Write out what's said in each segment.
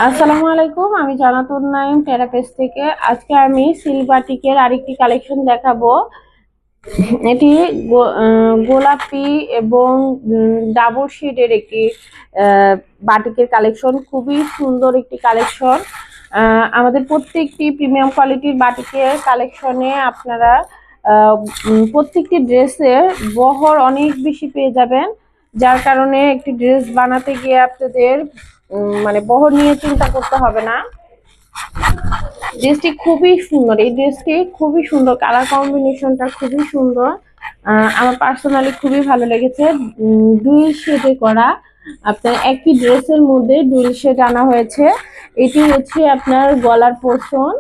আসসালামু আলাইকুম, আমি জানাতুন নাইম টেরাপেস থেকে। আজকে আমি সিল্ক বাটিকের আরেকটি কালেকশন দেখাবো। এটি গোলাপি এবং ডাবল শেডের একটি বাটিকের কালেকশন। খুবই সুন্দর একটি কালেকশন। আমাদের প্রত্যেকটি প্রিমিয়াম কোয়ালিটির বাটিকের কালেকশনে আপনারা প্রত্যেকটি ড্রেসের বহর অনেক বেশি পেয়ে যাবেন, যার কারণে একটি ড্রেস বানাতে গিয়ে আপনাদের মানে বহর নিয়ে চিন্তা করতে হবে না। ড্রেসটি খুবই সুন্দর, এই ড্রেসটি খুবই সুন্দর, কালার কম্বিনেশনটা খুবই সুন্দর। আমার পার্সোনালি খুবই ভালো লেগেছে। ডুয়েল শেডে করা, আপনার একই ড্রেসের মধ্যে ডুয়েল শেড আনা হয়েছে। এটি হচ্ছে আপনার গলার পোর্শন।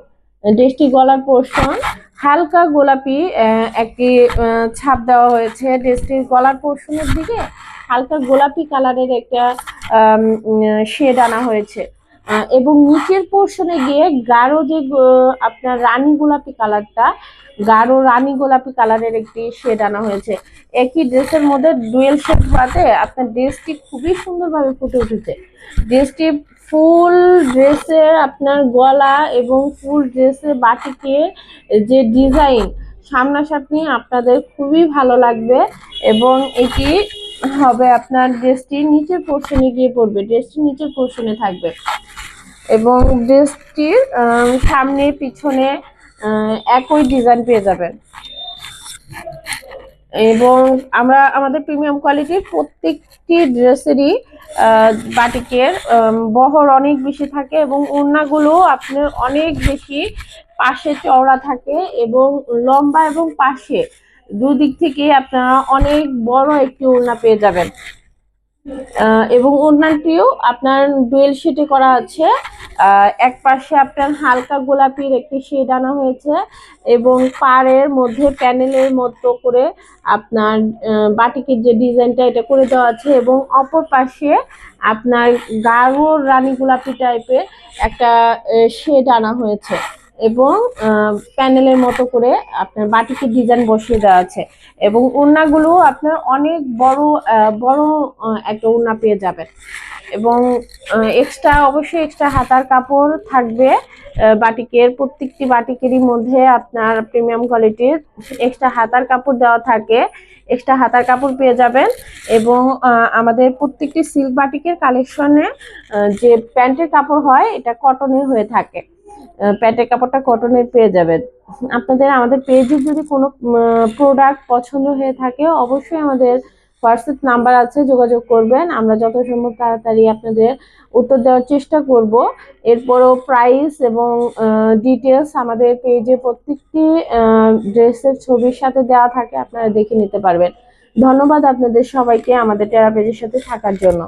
ড্রেসটি গলার পোর্শন হালকা গোলাপি একটি ছাপ দেওয়া হয়েছে। ড্রেসটির গলার পোর্শনের দিকে হালকা গোলাপি কালারের একটা শেড আনা হয়েছে, এবং নিচের পোর্শনে গিয়ে গাঢ় যে আপনার রানী গোলাপি কালারটা, গাঢ় রানী গোলাপি কালারের একটি শেড আনা হয়েছে। একই ড্রেসের মধ্যে ডুয়েল শেড হওয়াতে আপনার ড্রেসটি খুবই সুন্দরভাবে ফুটে উঠেছে। ড্রেসটি ফুল ড্রেসের আপনার গলা এবং ফুল ড্রেসের বাটিকে যে ডিজাইন সামনাসামনি আপনাদের খুবই ভালো লাগবে। এবং এটি হবে আপনার ড্রেসটি নিচের পোর্শনে গিয়ে পড়বে, ড্রেসটি নিচের পোর্শনে থাকবে এবং ড্রেসটির সামনে পিছনে একই ডিজাইন পেয়ে যাবেন। এবং আমরা আমাদের প্রিমিয়াম কোয়ালিটির প্রত্যেকটি ড্রেসেরই বাটিকের বহর অনেক বেশি থাকে এবং ওড়নাগুলো আপনার অনেক বেশি পাশে চওড়া থাকে এবং লম্বা এবং পাশে দুদিক থেকে আপনারা অনেক বড় একটি ওড়না পেয়ে যাবেন। এবং ওড়নাটিও আপনার ডুয়েল শেডে করা আছে। এক পাশে আপনার হালকা গোলাপির একটি শেড আনা হয়েছে এবং পাড়ের মধ্যে প্যানেলের মতো করে আপনার বাটিকের যে ডিজাইনটা এটা করে দেওয়া আছে, এবং অপর পাশে আপনার গাঢ় রানী গোলাপি টাইপের একটা শেড আনা হয়েছে এবং প্যানেলের মতো করে আপনার বাটিকের ডিজাইন বসিয়ে দেওয়া আছে। এবং ওড়নাগুলো আপনার অনেক বড় বড় একটা ওড়না পেয়ে যাবেন। এবং অবশ্যই এক্সট্রা হাতার কাপড় থাকবে। বাটিকের প্রত্যেকটি বাটিকেরই মধ্যে আপনার প্রিমিয়াম কোয়ালিটির এক্সট্রা হাতার কাপড় দেওয়া থাকে, এক্সট্রা হাতার কাপড় পেয়ে যাবেন। এবং আমাদের প্রত্যেকটি সিল্ক বাটিকের কালেকশনে যে প্যান্টের কাপড় হয় এটা কটনের হয়ে থাকে, প্যান্টের কাপড়টা কটনের পেয়ে যাবেন। আপনাদের আমাদের পেজে যদি কোনো প্রোডাক্ট পছন্দ হয়ে থাকে অবশ্যই আমাদের হোয়াটসঅ্যাপ নাম্বার আছে, যোগাযোগ করবেন। আমরা যত সম্ভব তাড়াতাড়ি আপনাদের উত্তর দেওয়ার চেষ্টা করব। এরপরও প্রাইস এবং ডিটেলস আমাদের পেজে প্রত্যেকটি ড্রেসের ছবির সাথে দেওয়া থাকে, আপনারা দেখে নিতে পারবেন। ধন্যবাদ আপনাদের সবাইকে আমাদের টেরা পেজের সাথে থাকার জন্য।